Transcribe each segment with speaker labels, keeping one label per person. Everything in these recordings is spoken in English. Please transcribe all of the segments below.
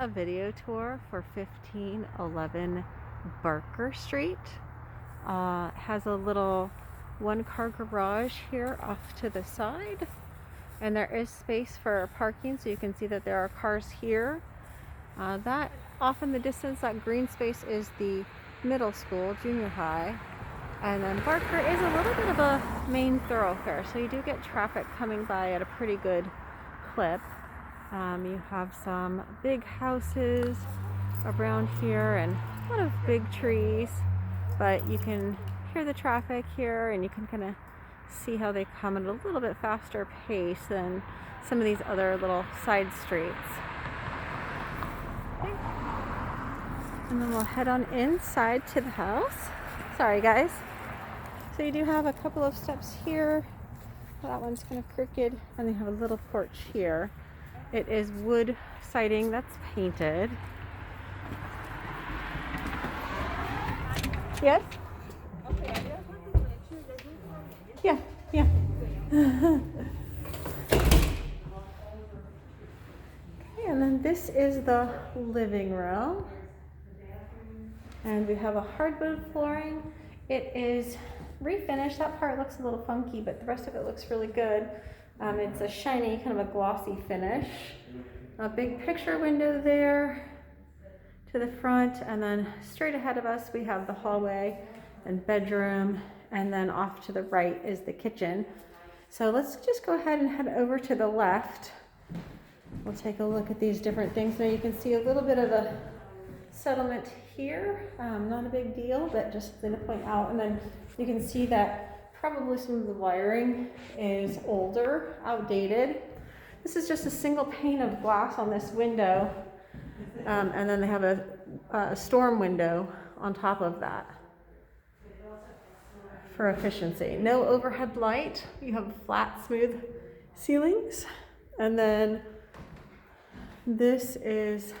Speaker 1: a video tour for 1511 Barker Street. Has a little one-car garage here off to the side, and there is space for parking, so you can see that there are cars here. That off in the distance, that green space is the middle school, junior high, and then Barker is a little bit of a main thoroughfare, so you do get traffic coming by at a pretty good clip. You have some big houses around here and a lot of big trees, but you can hear the traffic here and you can kind of see how they come at a little bit faster pace than some of these other little side streets. Okay. And then we'll head on inside to the house. Sorry guys. So you do have a couple of steps here. That one's kind of crooked, and they have a little porch here. It is wood siding that's painted. Yes? Yeah, yeah. Okay, and then this is the living room. And we have a hardwood flooring. It is refinished. That part looks a little funky, but the rest of it looks really good. It's a shiny, kind of a glossy finish. A big picture window there to the front, and then straight ahead of us we have the hallway and bedroom, and then off to the right is the kitchen. So let's just go ahead and head over to the left. We'll take a look at these different things. Now you can see a little bit of a settlement here. Not a big deal, but just something to point out. And then you can see that probably some of the wiring is older, outdated. This is just a single pane of glass on this window, and then they have a storm window on top of that for efficiency. No overhead light. You have flat, smooth ceilings. And then this is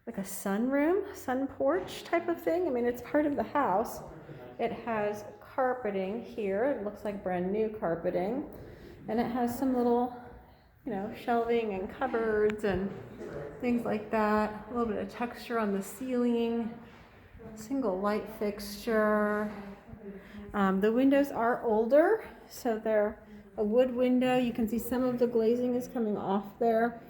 Speaker 1: like a sunroom, sun porch type of thing. I mean, it's part of the house. It has carpeting here. It looks like brand new carpeting. And it has some little, shelving and cupboards and things like that. A little bit of texture on the ceiling. Single light fixture. The windows are older, so they're a wood window. You can see some of the glazing is coming off there.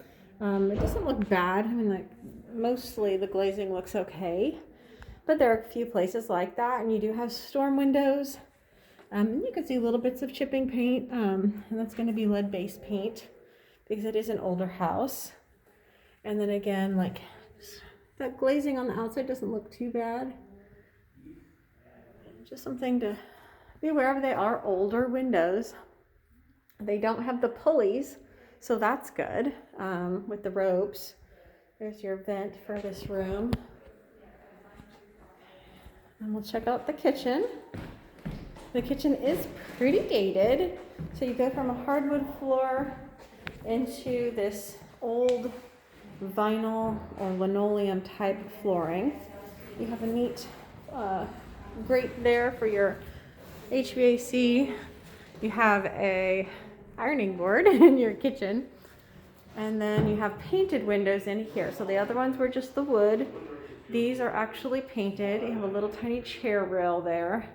Speaker 1: It doesn't look bad. I mean, mostly the glazing looks okay, but there are a few places like that, and you do have storm windows. You can see little bits of chipping paint, and that's going to be lead-based paint because it is an older house. And then again, that glazing on the outside doesn't look too bad. Just something to be aware of. They are older windows. They don't have the pulleys, so that's good, with the ropes. There's your vent for this room. And we'll check out the kitchen. The kitchen is pretty dated. So you go from a hardwood floor into this old vinyl or linoleum type flooring. You have a neat grate there for your HVAC. You have a ironing board in your kitchen. And then you have painted windows in here. So the other ones were just the wood. These are actually painted. You have a little tiny chair rail there.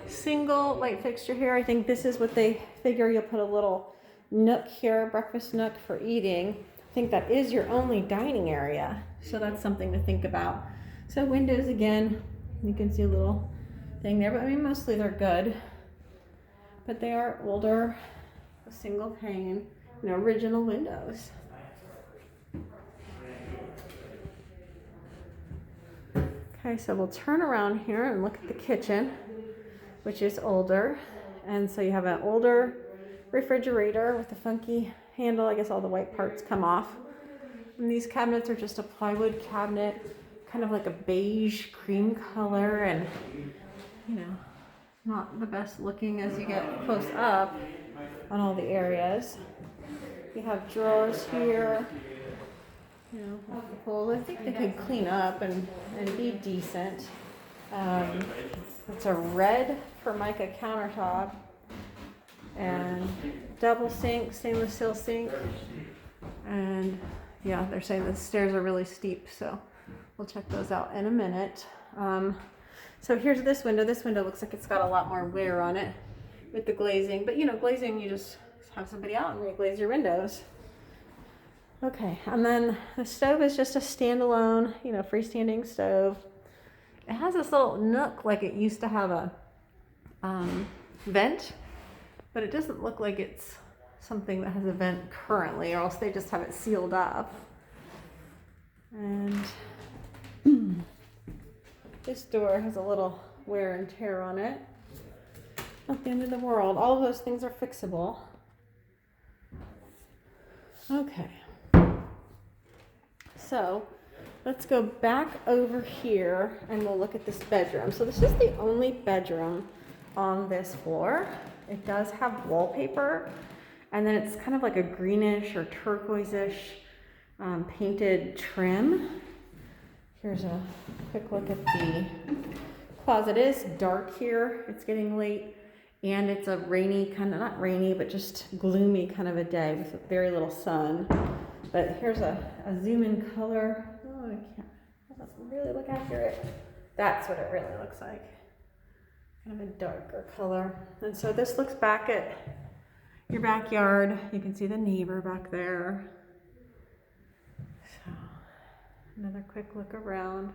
Speaker 1: Single light fixture here. I think this is what they figure you'll put a little nook here, breakfast nook for eating. I think that is your only dining area. So that's something to think about. So windows again, you can see a little thing there, but I mean mostly they're good. But they are older, a single pane. Original windows. Okay, so we'll turn around here and look at the kitchen, which is older. And so you have an older refrigerator with a funky handle. I guess all the white parts come off. And these cabinets are just a plywood cabinet, kind of like a beige cream color, and not the best looking as you get close up on all the areas. You have drawers here, I think they could clean up and be decent. It's a red Formica countertop and double sink, stainless steel sink, and yeah, they're saying the stairs are really steep, so we'll check those out in a minute. So here's this window. This window looks like it's got a lot more wear on it with the glazing, but you know, glazing, you just have somebody out and reglaze your windows. Okay, and then the stove is just a standalone, you know, freestanding stove. It has this little nook like it used to have a vent, but it doesn't look like it's something that has a vent currently, or else they just have it sealed up. And this door has a little wear and tear on it. Not the end of the world. All of those things are fixable. Okay. So let's go back over here and we'll look at this bedroom. So this is the only bedroom on this floor. It does have wallpaper, and then it's kind of like a greenish or turquoise-ish painted trim. Here's a quick look at the closet. It is dark here. It's getting late, and it's a rainy kind of, not rainy, but just gloomy kind of a day with very little sun. But here's a zoom in color. Oh, I can't, that doesn't really look accurate. That's what it really looks like. Kind of a darker color. And so this looks back at your backyard. You can see the neighbor back there. So another quick look around.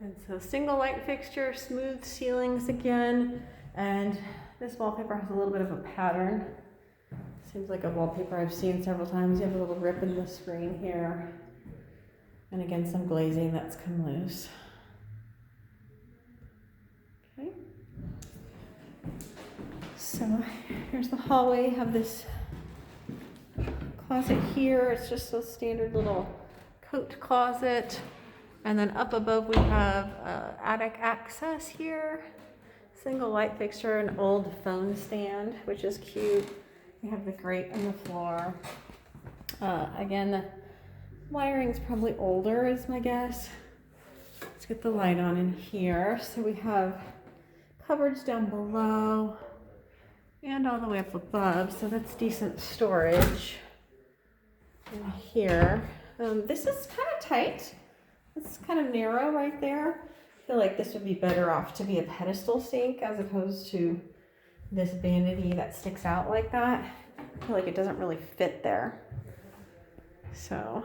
Speaker 1: And so single light fixture, smooth ceilings again. And this wallpaper has a little bit of a pattern. Seems like a wallpaper I've seen several times. You have a little rip in the screen here. And again, some glazing that's come loose. Okay. So here's the hallway. You have this closet here. It's just a standard little coat closet. And then up above we have attic access here. Single light fixture, an old phone stand, which is cute. We have the grate on the floor. Again, the wiring's probably older is my guess. Let's get the light on in here. So we have cupboards down below and all the way up above. So that's decent storage in here. This is kind of tight. It's kind of narrow right there. I feel like this would be better off to be a pedestal sink as opposed to this vanity that sticks out like that. I feel like it doesn't really fit there. So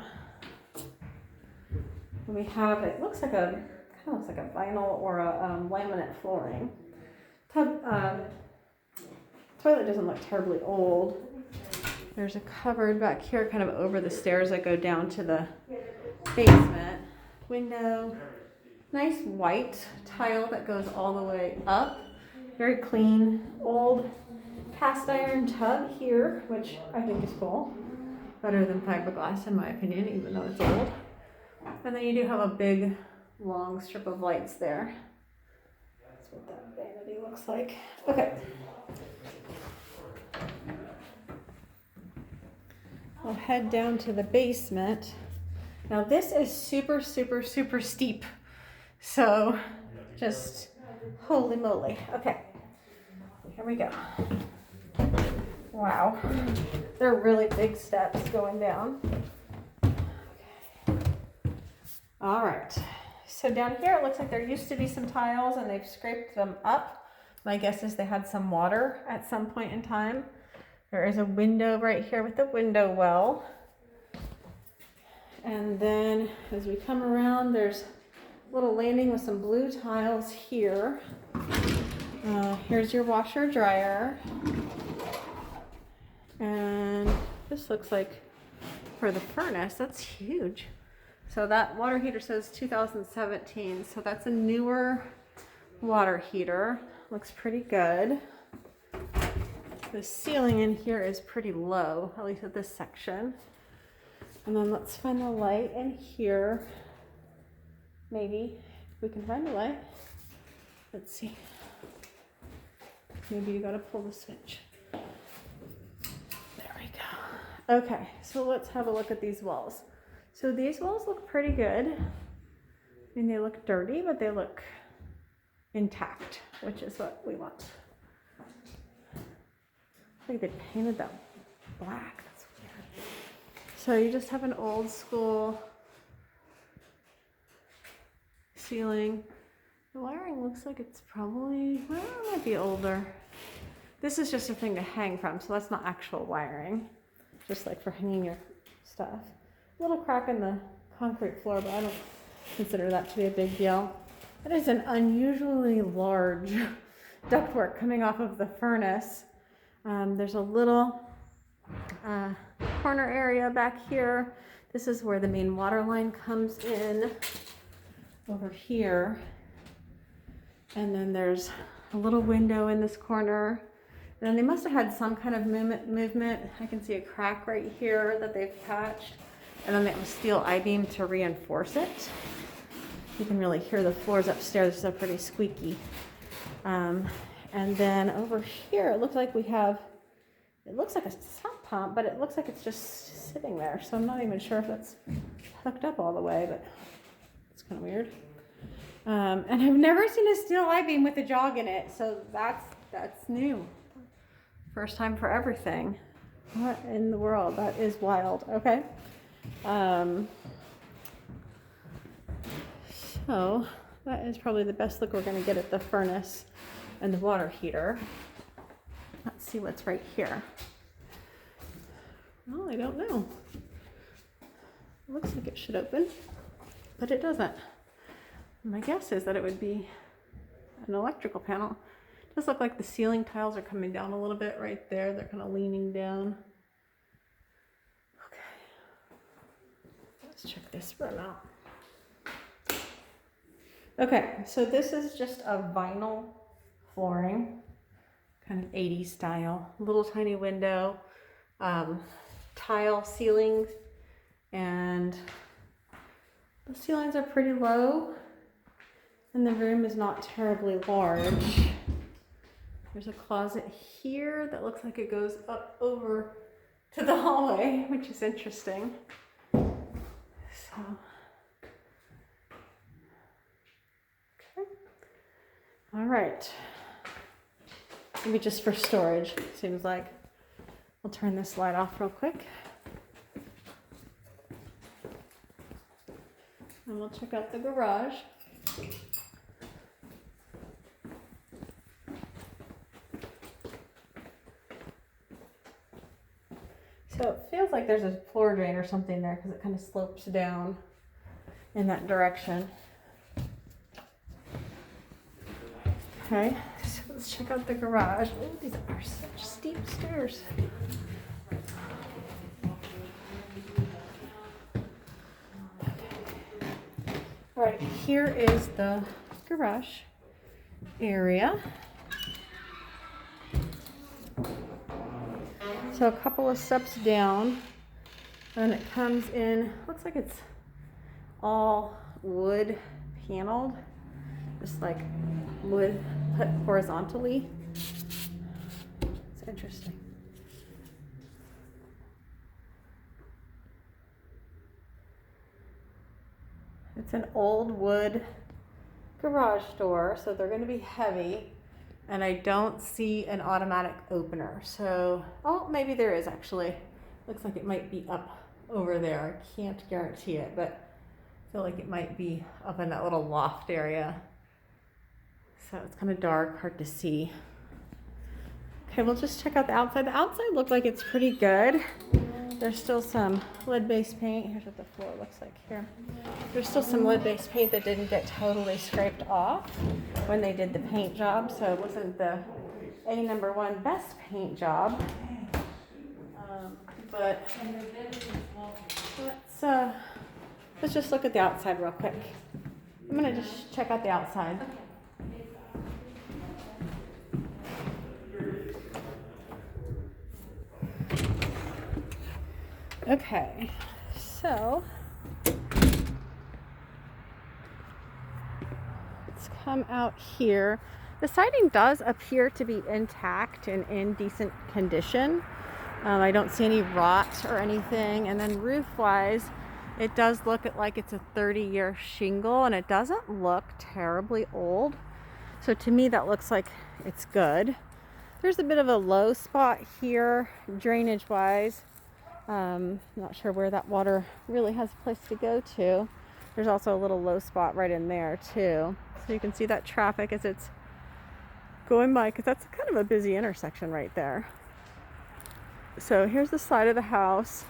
Speaker 1: we have, it looks like a, kind of looks like a vinyl or a laminate flooring. Toilet doesn't look terribly old. There's a cupboard back here kind of over the stairs that go down to the basement. Window, nice white tile that goes all the way up. Very clean, old cast iron tub here, which I think is cool. Better than fiberglass in my opinion, even though it's old. And then you do have a big, long strip of lights there. That's what that vanity looks like. Okay. We'll head down to the basement. Now this is super, super, super steep. So just holy moly. Okay, here we go. Wow, they're really big steps going down. Okay. All right, so down here it looks like there used to be some tiles and they've scraped them up. My guess is they had some water at some point in time. There is a window right here with the window well. And then as we come around, there's a little landing with some blue tiles here. Here's your washer dryer. And this looks like for the furnace, that's huge. So that water heater says 2017. So that's a newer water heater. Looks pretty good. The ceiling in here is pretty low, at least at this section. And then let's find the light in here. Maybe we can find the light. Let's see. Maybe you gotta pull the switch. There we go. Okay, so let's have a look at these walls. So these walls look pretty good. I mean, they look dirty, but they look intact, which is what we want. I think they painted that black. So you just have an old school ceiling. The wiring looks like it's probably, well, it might be older. This is just a thing to hang from, so that's not actual wiring. Just like for hanging your stuff. A little crack in the concrete floor, but I don't consider that to be a big deal. That is an unusually large ductwork coming off of the furnace. There's a little corner area back here. This is where the main water line comes in over here. And then there's a little window in this corner. And then they must have had some kind of movement. I can see a crack right here that they've patched. And then they have a steel I-beam to reinforce it. You can really hear the floors upstairs, they're pretty squeaky. And then over here, it looks like we have, it looks like a sump pump, but it looks like it's just sitting there. So I'm not even sure if it's hooked up all the way, but it's kind of weird. And I've never seen a steel I-beam with a jog in it, so that's new. First time for everything. What in the world? That is wild. Okay. So that is probably the best look we're going to get at the furnace and the water heater. Let's see what's right here. Well, I don't know. It looks like it should open, but it doesn't. My guess is that it would be an electrical panel. It does look like the ceiling tiles are coming down a little bit right there. They're kind of leaning down. Okay. Let's check this room out. Okay, so this is just a vinyl flooring, kind of 80s style. Little tiny window, tile ceilings, and the ceilings are pretty low. And the room is not terribly large. There's a closet here that looks like it goes up over to the hallway, which is interesting. So, okay. All right. Maybe just for storage, seems like. I'll turn this light off real quick. And we'll check out the garage. So it feels like there's a floor drain or something there because it kind of slopes down in that direction. Okay, so let's check out the garage. Oh, these are such steep stairs. All right, here is the garage area. So a couple of steps down, and it comes in, looks like it's all wood paneled, just like wood put horizontally. It's interesting. It's an old wood garage door, so they're going to be heavy. And I don't see an automatic opener. So, oh, maybe there is actually. Looks like it might be up over there. I can't guarantee it, but I feel like it might be up in that little loft area. So it's kind of dark, hard to see. Okay, we'll just check out the outside. The outside looked like it's pretty good. There's still some lead-based paint. Here's what the floor looks like here. There's still some lead-based paint that didn't get totally scraped off when they did the paint job, so it wasn't the #1 best paint job. But let's just look at the outside real quick. I'm gonna just check out the outside. Okay, so let's come out here. The siding does appear to be intact and in decent condition. I don't see any rot or anything. And then roof-wise, it does look like it's a 30-year shingle, and it doesn't look terribly old. So to me, that looks like it's good. There's a bit of a low spot here, drainage-wise. Not sure where that water really has a place to go to. There's also a little low spot right in there too. So you can see that traffic as it's going by, because that's kind of a busy intersection right there. So here's the side of the house.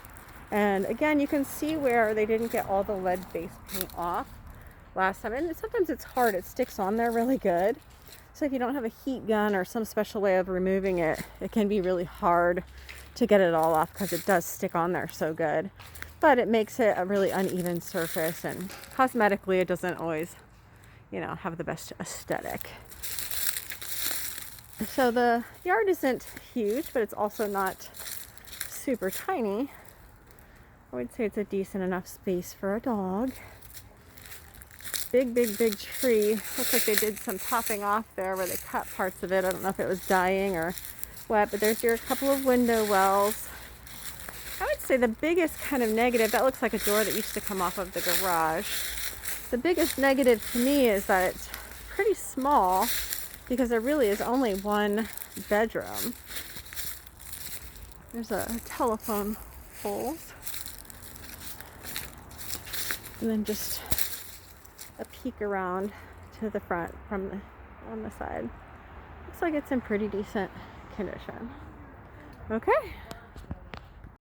Speaker 1: And again, you can see where they didn't get all the lead base paint off last time. And sometimes it's hard, it sticks on there really good. So if you don't have a heat gun or some special way of removing it, it can be really hard to get it all off because it does stick on there so good. But it makes it a really uneven surface, and cosmetically it doesn't always, have the best aesthetic. So the yard isn't huge, but it's also not super tiny. I would say it's a decent enough space for a dog. Big tree. Looks like they did some topping off there where they cut parts of it. I don't know if it was dying or what, but there's your couple of window wells. I would say the biggest kind of negative, that looks like a door that used to come off of the garage. The biggest negative to me is that it's pretty small because there really is only one bedroom. There's a telephone pole. And then just a peek around to the front on the side. Looks like it's in pretty decent condition. Okay.